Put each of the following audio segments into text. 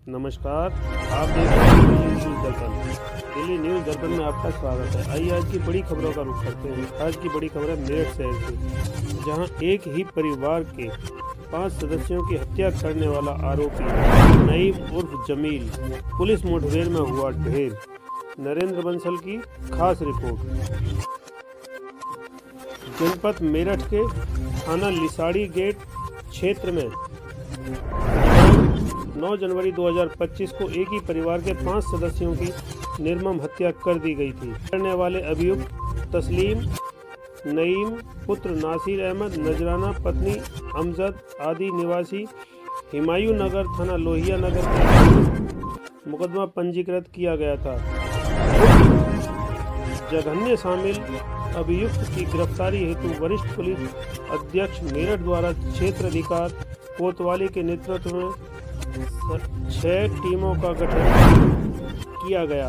नमस्कार, आप देख रहे हैं दिल्ली न्यूज़ दर्पण। दिल्ली न्यूज़ दर्पण में आपका स्वागत है। आइए आज की बड़ी खबरों का रुख करते हैं। आज की बड़ी खबर है मेरठ शहर से, जहां एक ही परिवार के 5 सदस्यों की हत्या करने वाला आरोपी नईम उर्फ जमील पुलिस मुठभेड़ में हुआ ढेर। नरेंद्र बंसल की खास रिपोर्ट। जनपद मेरठ के थाना लिसाड़ी गेट क्षेत्र में 9 जनवरी 2025 को एक ही परिवार के 5 सदस्यों की निर्मम हत्या कर दी गई थी। करने वाले अभियुक्त तस्लीम, नईम पुत्र नासिर अहमद, नजराना पत्नी अमजद आदि निवासी हिमायू नगर थाना लोहिया नगर के मुकदमा पंजीकृत किया गया था। जघन्य शामिल अभियुक्त की गिरफ्तारी हेतु वरिष्ठ पुलिस अधीक्षक मेरठ द्वारा क्षेत्र अधिकारी कोतवाली के नेतृत्व में 6 टीमों का गठन किया गया।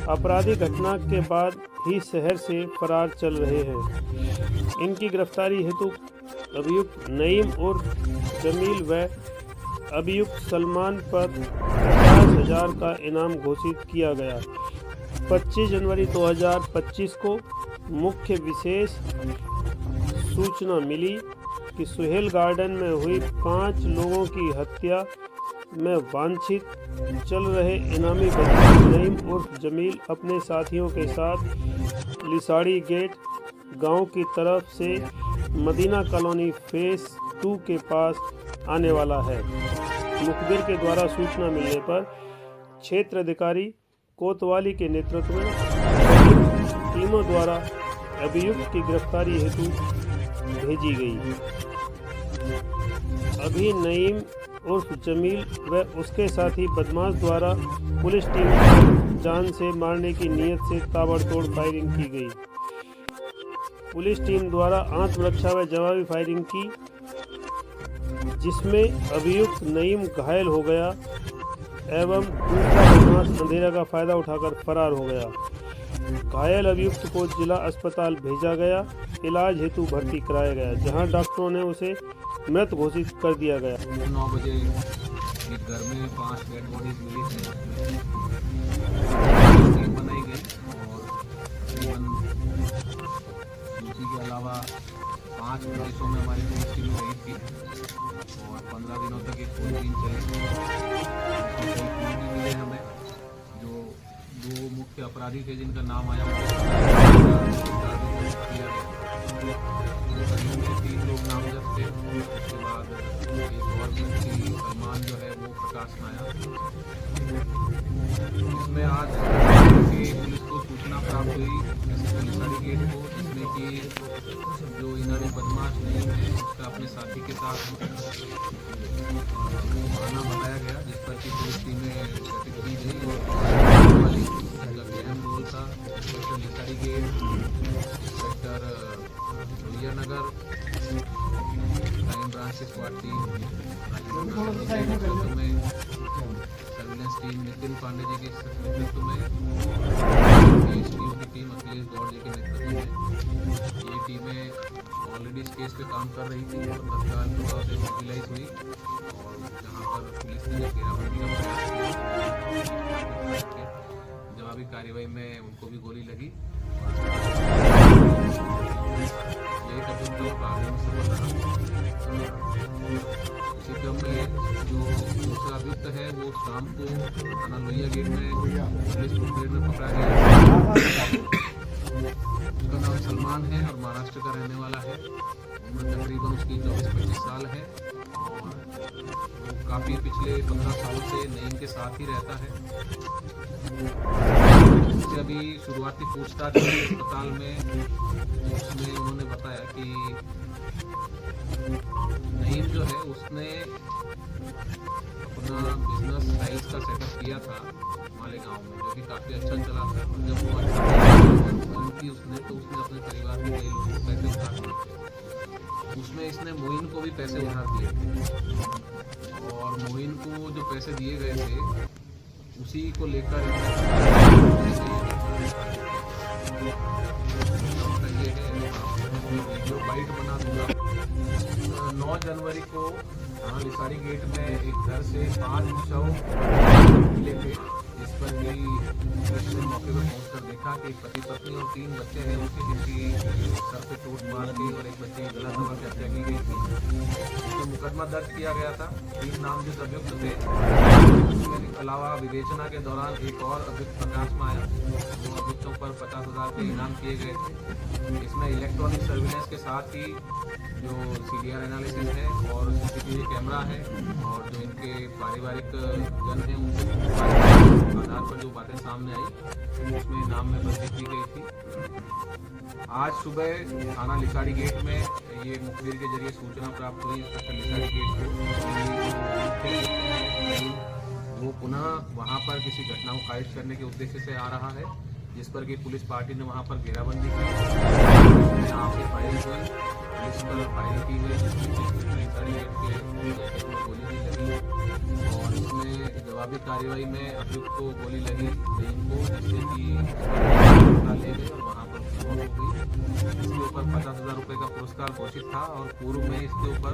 अपराधी घटना के बाद ही शहर से फरार चल रहे हैं। इनकी गिरफ्तारी हेतु अभियुक्त नईम और जमील व अभियुक्त सलमान पर 50,000 का इनाम घोषित किया गया। 25 जनवरी 2025 को मुख्य विशेष सूचना मिली कि सुहेल गार्डन में हुई 5 लोगों की हत्या में वांछित चल रहे इनामी बदमाश नईम उर्फ जमील अपने साथियों के साथ लिसाड़ी गेट गांव की तरफ से मदीना कॉलोनी फेस 2 के पास आने वाला है। मुखबिर के द्वारा सूचना मिलने पर क्षेत्र अधिकारी कोतवाली के नेतृत्व में टीमों द्वारा अभियुक्त की गिरफ्तारी हेतु भेजी गई। अभी नईम उर्फ जमील व उसके साथी बदमाश द्वारा पुलिस टीम को जान से मारने की नीयत से ताबड़तोड़ फायरिंग की गई। पुलिस टीम द्वारा आत्मरक्षा व जवाबी फायरिंग की, जिसमें अभियुक्त नईम घायल हो गया एवं दूसरा बदमाश अंधेरा का फायदा उठाकर फरार हो गया। घायल अभियुक्त को जिला अस्पताल भेजा गया, इलाज हेतु भर्ती कराया गया, जहां डॉक्टरों ने उसे मृत घोषित कर दिया गया। 9 बजे एक घर में 5 डेड बॉडीज मिली थी, बनाई गई और तकरीबन उसी के अलावा 5 प्रदेशों में हमारी पुलिस टीम गई थी और 15 दिनों तक एक पूरी टीम चली। मिले हमें जो 2 मुख्य अपराधी थे जिनका नाम आया में 3 लोग नामजद थे। उसके बाद एक और व्यक्ति सलमान जो है वो प्रकाश में आया। इसमें आज पुलिस को सूचना प्राप्त हुई लिसाड़ी गेट को, जिसमें कि जो इन्होंने बदमाश नहीं है उसका अपने साथी के साथ बहाना बताया गया, जिस पर कि पुलिस टीमें गठित की गई और अहम रोल था inspector Lisari gate, inspector Lohia Nagar, crime branch से स्क्वाड टीम, में सर्विलेंस टीम नितिन पांडे जी के नेतृत्व में, एसटीओ की टीम अखिलेश गौड़ जी के नेतृत्व में। ये टीमें ऑलरेडी इस केस पे काम कर रही थी और तत्काल प्रभाव से मोबिलाइज हुई और जहाँ पर पुलिस ने घेराबंदी का प्रयास किया, जवाबी कार्रवाई में उनको भी गोली लगी। यही कदम तो आगे में सफल रहा। इसी क्रम में जो दूसरा अभियुक्त है वो शाम को थाना लोहिया गेट में पुलिस मुठभेड़ में पकड़ा गया। उसका नाम सलमान है और महाराष्ट्र का रहने वाला है। उम्र तकरीबन उसकी 24-25 साल है और वो काफ़ी पिछले 15 सालों से नईम के साथ ही रहता है। उससे अभी शुरुआती पूछताछ अस्पताल में उसमें उन्होंने बताया कि नईम जो है उसने अपना बिजनेस टाइल्स का सेटअप किया था मालेगांव में, जो कि काफ़ी अच्छा चला था। जब वो अच्छा की उसने तो उसने अपने परिवार के कई लोगों को पैसे उधार दिए थे। उसमें इसने मोइन को भी पैसे उधार दिए थे और मोइन को जो पैसे दिए गए थे उसी को लेकर ये है वीडियो बाइट बना दूंगा। 9 जनवरी को लिसाड़ी गेट में एक घर से 5 शव मिले थे, जिस पर भी पुलिस ने मौके पर पहुंचकर देखा कि पति पत्नी और 3 बच्चे हैं उनके, जिनकी सर पे चोट मार के और एक बच्चे की गला दबा के हत्या की गई थी। इसमें मुकदमा दर्ज किया गया था। 3 नामजद अभियुक्त थे। इसके अलावा विवेचना के दौरान एक और अभियुक्त प्रकाश में आया। 2 अभियुक्तों पर 50,000 के इनाम किए गए थे। इसमें इलेक्ट्रॉनिक सर्विलेंस के साथ ही जो CDR एनालिसिस है और CCTV कैमरा है और जो इनके पारिवारिक जन हैं उनके आधार पर जो बातें सामने आई उसमें नाम में वृद्धि की गई थी। आज सुबह थाना लिसाड़ी गेट में ये मुखबिर के जरिए सूचना प्राप्त हुई इंस्पेक्टर लिसाड़ी गेट को वो पुनः वहाँ पर किसी घटना को खारिज करने के उद्देश्य से आ रहा है, जिस पर कि पुलिस पार्टी ने वहाँ पर घेराबंदी की। आपकी फायरिंग हुई, पुलिस पर फायरिंग की गई, लिसाड़ी गेट के जैकेट में गोली भी लगी और इसमें जवाबी कार्रवाई में अभियुक्त को गोली लगी को, जिससे कि ले गए और वहाँ पर मौत हो गई। इसके ऊपर 50,000 रुपये का पुरस्कार घोषित था और पूर्व में इसके ऊपर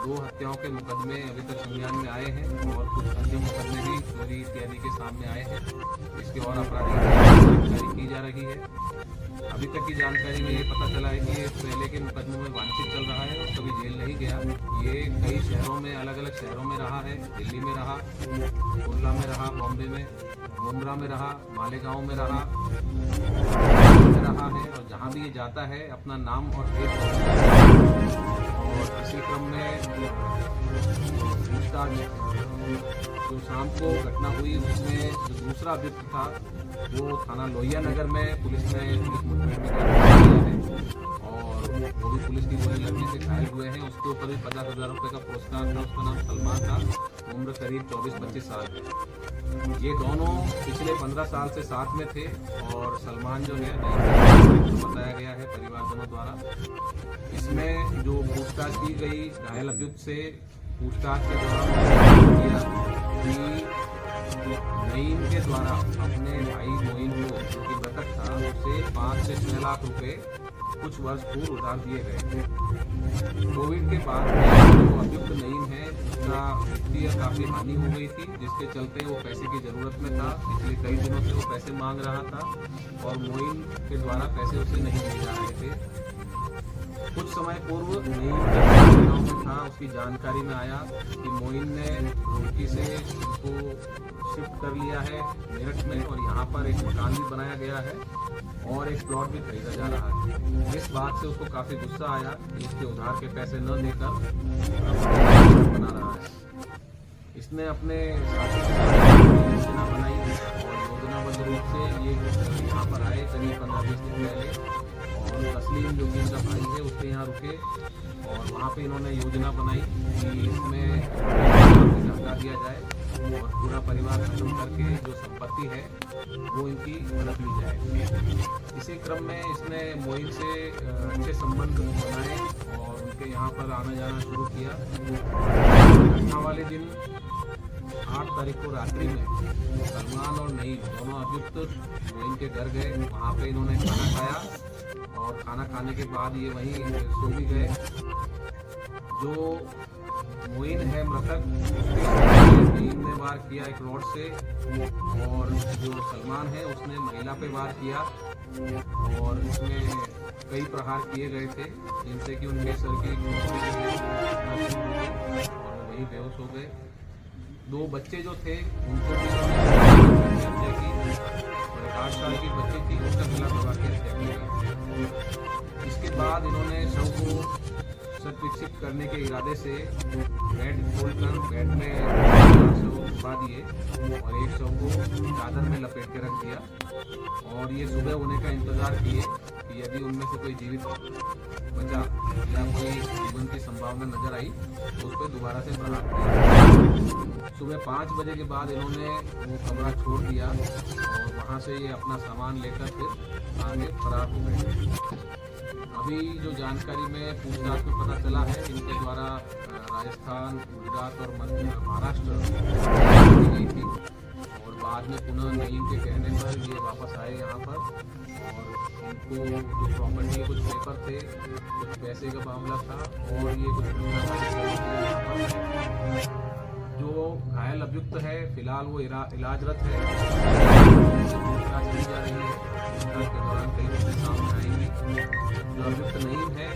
2 हत्याओं के मुकदमे अभी तक संज्ञान में आए हैं और कुछ अन्य मुकदमे भी चोरी इत्यादि के सामने आए हैं। इसके और आपराधिक जानकारी की जा रही है। अभी तक की जानकारी में ये पता चला है कि ये पहले के मुकदमों में वांछित चल रहा है और कभी जेल नहीं गया। ये कई शहरों में, अलग अलग शहरों में रहा है। दिल्ली में रहा, कुर्ला में रहा, बॉम्बे में, मुंद्रा में रहा, मालेगांव में रहा है और जहाँ भी ये जाता है अपना नाम और देश और इसी क्रम में पूछताछ जो शाम को घटना हुई उसमें जो दूसरा अभियुक्त था वो थाना लोहिया नगर में पुलिस मुठभेड़ में गिरफ्तार किया है और वो भी पुलिस की गोली लगने से घायल हुए हैं। उसके ऊपर भी 50,000 रुपये का पुरस्कार था। उसका नाम सलमान था, उम्र करीब 24-25 साल है। ये दोनों पिछले 15 साल से साथ में थे और सलमान जो है बताया गया है परिवारजनों द्वारा। इसमें जो पूछताछ की गई घायल अभियुक्त से, पूछताछ के दौरान किया कि नईम के द्वारा अपने भाई मोइन को, जो कि मृतक था, उसे 5 से 6 लाख रुपए कुछ वर्ष पूर्व उधार दिए गए थे। कोविड के बाद जो अभियुक्त नईम है उसका वित्तीय काफी हानि हो गई थी, जिसके चलते वो पैसे की जरूरत में था। पिछले कई दिनों से वो पैसे मांग रहा था और मोइन के द्वारा पैसे उसे नहीं दिए जा रहे थे। कुछ समय पूर्व नईम गाँव में था, उसकी जानकारी में आया कि मोइन ने रुड़की से उसको शिफ्ट कर लिया है मेरठ में और यहाँ पर एक मकान भी बनाया गया है और एक प्लॉट भी खरीदा जा रहा है। इस बात से उसको काफी गुस्सा आया कि इसके उधार के पैसे न देकर बना रहा है। इसने अपने साथी के साथ योजना बनाई और योजनाबद्ध रूप से ये यहाँ पर आए करीब 15-20 दिन पहले और तस्लीम जो कि इनका भाई है उसके यहाँ रुके और वहाँ पे इन्होंने योजना बनाई कि इसमें हटा दिया जाए और पूरा परिवार खत्म करके जो संपत्ति है वो इनकी रख ली जाए। इसी क्रम में इसने मोइन से अच्छे संबंध बनाए और उनके यहाँ पर आना जाना शुरू किया। घटना वाले दिन 8 तारीख को रात्रि में सलमान और नईम दोनों अभियुक्त मोइन के घर गए। वहाँ पे इन्होंने खाना खाया और खाना खाने के बाद ये वहीं सो भी गए। जो मोइन है मृतक, उसके नईम ने वार किया एक रॉड से और जो सलमान है उसने महिला पे वार किया और इसमें कई प्रहार किए गए थे जिनसे कि उनके सर की और वहीं बेहोश हो गए। 2 बच्चे जो थे उनको भी हत्या की और 8 साल की बच्ची थी उसका गला दबा के हत्या की गई। इसके बाद इन्होंने शव को विकसित करने के इरादे से बेड खोलकर बेड में शव छुपा दिए और एक शव को चादर में लपेट के रख दिया और ये सुबह होने का इंतजार किए कि यदि उनमें से कोई जीवित बचा या कोई जीवन की संभावना नजर आई तो उस पर दोबारा से प्रहार किया। सुबह 5 बजे के बाद इन्होंने वो कमरा छोड़ दिया और वहाँ से ये अपना सामान लेकर फिर आगे फरार हो गए। अभी जो जानकारी में पूछताछ में पता चला है इनके द्वारा राजस्थान, गुजरात और महाराष्ट्र गई थी और बाद में पुनः नईम के कहने पर ये वापस आए यहाँ पर और इनको जो प्रॉपर्टी कुछ पेपर थे कुछ पैसे का मामला था और ये कुछ जो घायल अभियुक्त है फिलहाल वो इलाजरत है। पूछताछ की जा रही है। पूछताछ के दौरान कई मुद्दे सामने आएंगे। जो अभियुक्त नहीं है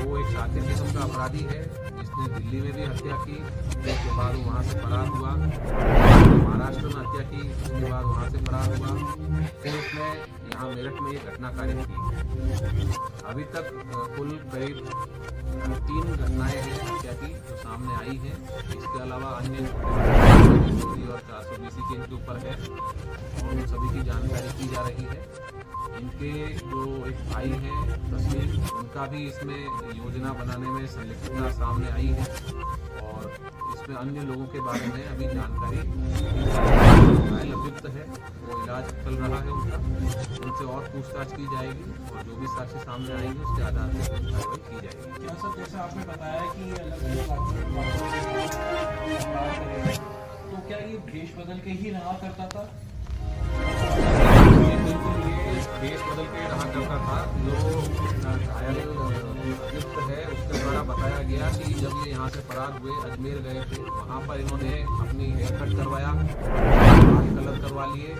वो एक शातिर किस्म का अपराधी है जिसने दिल्ली में भी हत्या की, उसके बाद वो वहाँ से फरार हुआ। महाराष्ट्र में हत्या की, उसके बाद वहाँ से फरार हुआ। फिर उसने यहाँ मेरठ में ये घटना कारित की। अभी तक कुल करीब 3 घटनाएं हैं हत्या की जो सामने आई हैं। इसके अलावा अन्य चोरी और 420 के इनके ऊपर है और उन सभी की जानकारी की जा रही है। इनके जो एक भाई हैं तस्लीम, उनका भी इसमें योजना बनाने में संलिप्तता सामने आई है और इसमें अन्य लोगों के बारे में अभी जानकारी घायल अभियुक्त है वो इलाज चल रहा है उनका। उनसे और पूछताछ की जाएगी और जो भी साक्ष्य सामने आएंगे उसके आधार पर कार्रवाई की जाएगी। क्या सर, जैसे आपने बताया कि अलग अलग तो क्या ये भेष बदल के ही रहा करता था? बिल्कुल, ये भेष बदल के रहा करता था। जो घायल अभियुक्त है उसके द्वारा बताया गया कि जब ये यहाँ से फरार हुए अजमेर गए थे, वहाँ पर इन्होंने अपनी हेयर कट करवाया, बाल कलर करवा लिए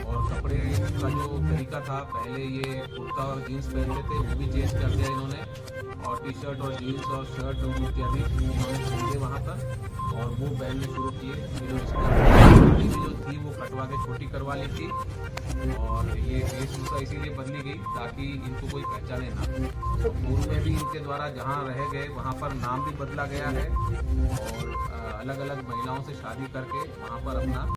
और कपड़े का जो तरीका था, पहले ये कुर्ता और जीन्स पहनते थे वो भी चेंज कर दिया इन्होंने और टी शर्ट और जीन्स और शर्ट इत्यादि इन्होंने खरीदे वहाँ पर और वो पहनने शुरू किए। दाढ़ी जो थी वो कटवा के छोटी करवा ली थी और ये वेशभूषा इसीलिए बदली गई ताकि इनको कोई पहचाने ना। पूर्व में भी इनके द्वारा जहाँ रह गए वहाँ पर नाम भी बदला गया है और अलग अलग महिलाओं से शादी करके वहाँ पर अपना